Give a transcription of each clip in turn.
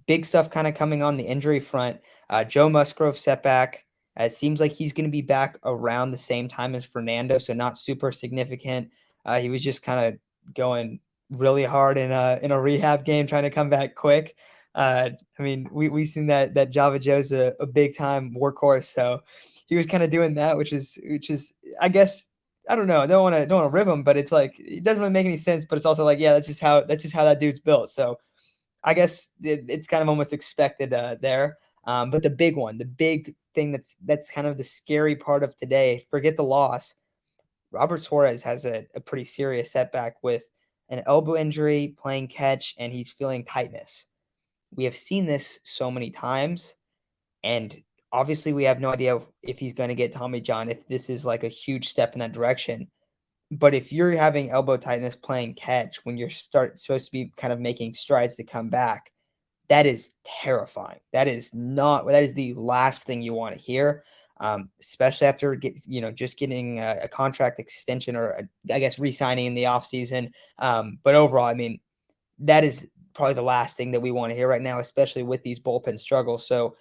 big stuff kind of coming on the injury front. Joe Musgrove setback. It seems like he's going to be back around the same time as Fernando, so not super significant. He was just kind of going really hard in a rehab game, trying to come back quick. I mean, we seen that Java Joe's a big time workhorse, so he was kind of doing that, which is I guess I don't know. I don't want to rib him, but it's like it doesn't really make any sense. But it's also like, yeah, that's just how that dude's built. So I guess it's kind of almost expected there. But the big one, the big thing that's kind of the scary part of today. Forget the loss. Robert Suarez has a pretty serious setback with an elbow injury, playing catch, and he's feeling tightness. We have seen this so many times, and obviously we have no idea if he's going to get Tommy John, if this is like a huge step in that direction. But if you're having elbow tightness playing catch when you're supposed to be kind of making strides to come back, that is terrifying. That is the last thing you want to hear, especially after just getting a contract extension or I guess re-signing in the offseason. But overall, I mean, that is probably the last thing that we want to hear right now, especially with these bullpen struggles. So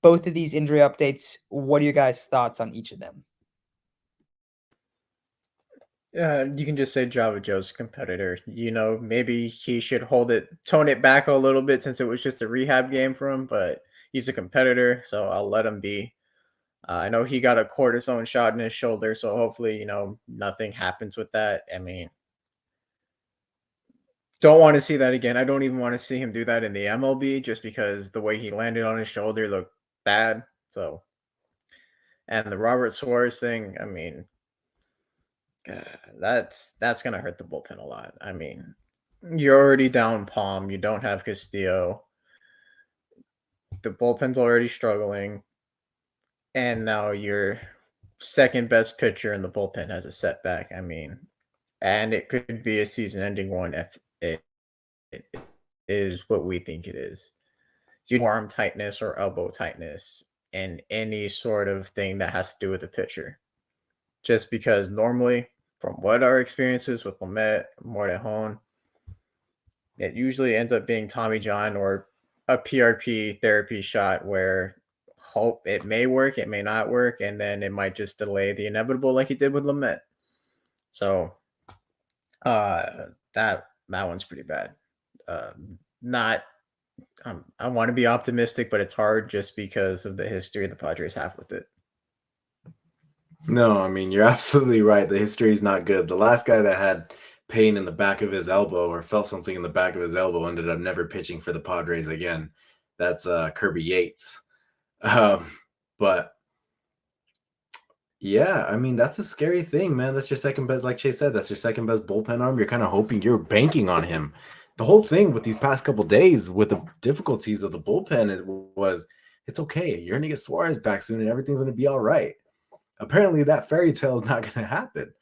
both of these injury updates, what are your guys' thoughts on each of them? Yeah, you can just say Java Joe's a competitor. Maybe he should tone it back a little bit since it was just a rehab game for him, but he's a competitor, so I'll let him be. I know he got a cortisone shot in his shoulder, so hopefully, nothing happens with that. I mean, don't want to see that again. I don't even want to see him do that in the MLB just because the way he landed on his shoulder looked bad. So, and the Robert Suarez thing, I mean, that's gonna hurt the bullpen a lot. I mean, you're already down Palm. You don't have Castillo. The bullpen's already struggling, and now your second best pitcher in the bullpen has a setback. I mean, and it could be a season-ending one if it is what we think it is. You arm tightness or elbow tightness and any sort of thing that has to do with the pitcher. Just because normally, from what our experiences with Lamet, Mortejon, it usually ends up being Tommy John or a PRP therapy shot where hope it may work, it may not work, and then it might just delay the inevitable like he did with Lamet. So that one's pretty bad. Not I want to be optimistic, but it's hard just because of the history the Padres have with it. No, I mean, you're absolutely right. The history is not good. The last guy that had pain in the back of his elbow or felt something in the back of his elbow ended up never pitching for the Padres again. That's Kirby Yates. But yeah, I mean, that's a scary thing, man. That's your second best, like Chase said, that's your second best bullpen arm. You're kind of hoping, you're banking on him. The whole thing with these past couple days with the difficulties of the bullpen was it's okay. You're going to get Suarez back soon and everything's going to be all right. Apparently that fairy tale is not going to happen.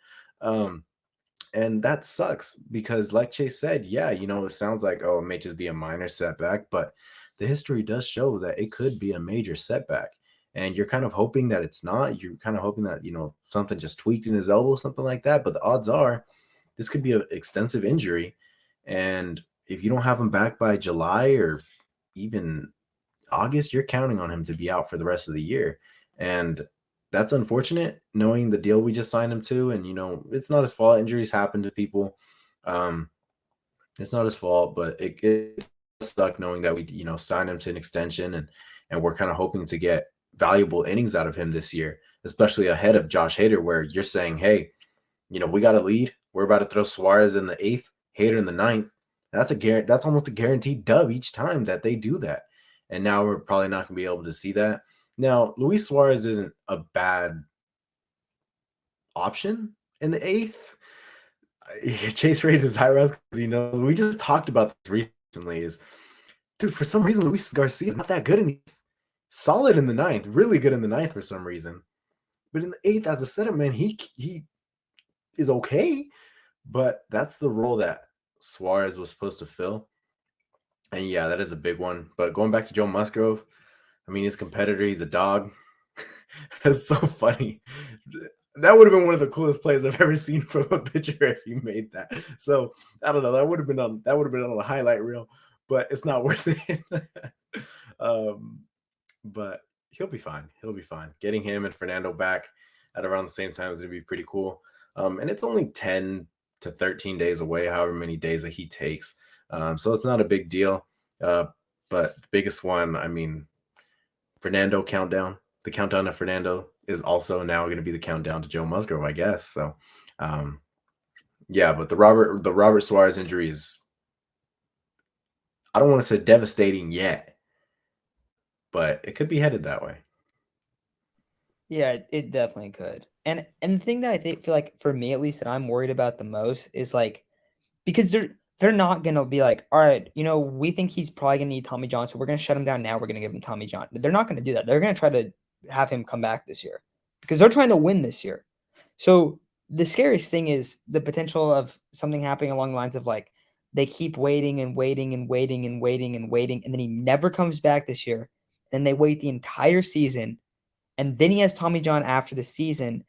And that sucks because like Chase said, yeah, it sounds like, oh, it may just be a minor setback, but the history does show that it could be a major setback. And you're kind of hoping that it's not. You're kind of hoping that, something just tweaked in his elbow, something like that. But the odds are this could be an extensive injury. And if you don't have him back by July or even August, you're counting on him to be out for the rest of the year. And that's unfortunate, knowing the deal we just signed him to. And, it's not his fault. Injuries happen to people. It's not his fault, but it sucked knowing that we, signed him to an extension and we're kind of hoping to get valuable innings out of him this year, especially ahead of Josh Hader, where you're saying, hey, we got a lead. We're about to throw Suarez in the 8th, Hader in the 9th. That's almost a guaranteed dub each time that they do that. And now we're probably not going to be able to see that. Now, Luis Suarez isn't a bad option in the 8th. Chase raises his eyebrows because we just talked about this recently. Dude, for some reason, Luis Garcia is not that good in the 8th. Solid in the 9th, really good in the 9th for some reason. But in the 8th, as a setup man, he is okay. But that's the role that Suarez was supposed to fill. And yeah, that is a big one. But going back to Joe Musgrove, I mean, his competitor, he's a dog. That's so funny. That would have been one of the coolest plays I've ever seen from a pitcher if he made that. So I don't know. That would have been on a highlight reel. but it's not worth it. But he'll be fine. He'll be fine. Getting him and Fernando back at around the same time is going to be pretty cool. And it's only 10 to 13 days away, however many days that he takes. So it's not a big deal. But the biggest one, I mean, Fernando countdown. The countdown to Fernando is also now going to be the countdown to Joe Musgrove, I guess. So, yeah, but the Robert Suarez injury is, I don't want to say devastating yet, but it could be headed that way. Yeah, it definitely could. And the thing that I feel like for me at least that I'm worried about the most is like because they're not gonna be like, all right, we think he's probably gonna need Tommy John, so we're gonna shut him down now. We're gonna give him Tommy John. They're not gonna do that. They're gonna try to have him come back this year because they're trying to win this year. So the scariest thing is the potential of something happening along the lines of like they keep waiting and waiting and waiting and waiting and waiting, and then he never comes back this year. Then they wait the entire season, and then he has Tommy John after the season,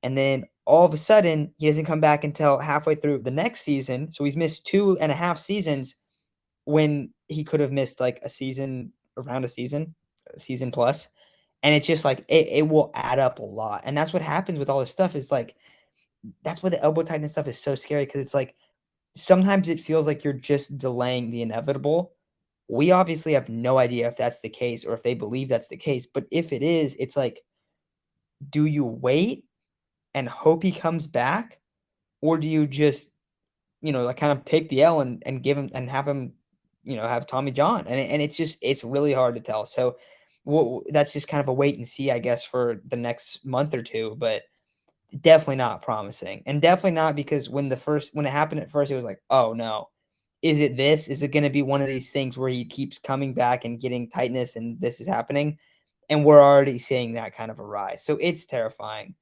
and then all of a sudden he doesn't come back until halfway through the next season. So he's missed 2.5 seasons when he could have missed like a season plus. And it's just like it will add up a lot. And that's what happens with all this stuff is like that's why the elbow tightness stuff is so scary because it's like sometimes it feels like you're just delaying the inevitable. We obviously have no idea if that's the case or if they believe that's the case. But if it is, it's like, do you wait and hope he comes back? Or do you just, like kind of take the L and give him and have him, have Tommy John? And it's really hard to tell. So that's just kind of a wait and see, I guess, for the next month or two, but definitely not promising. And definitely not because when it happened at first, it was like, oh no, is it this? Is it going to be one of these things where he keeps coming back and getting tightness and this is happening? And we're already seeing that kind of a rise. So it's terrifying.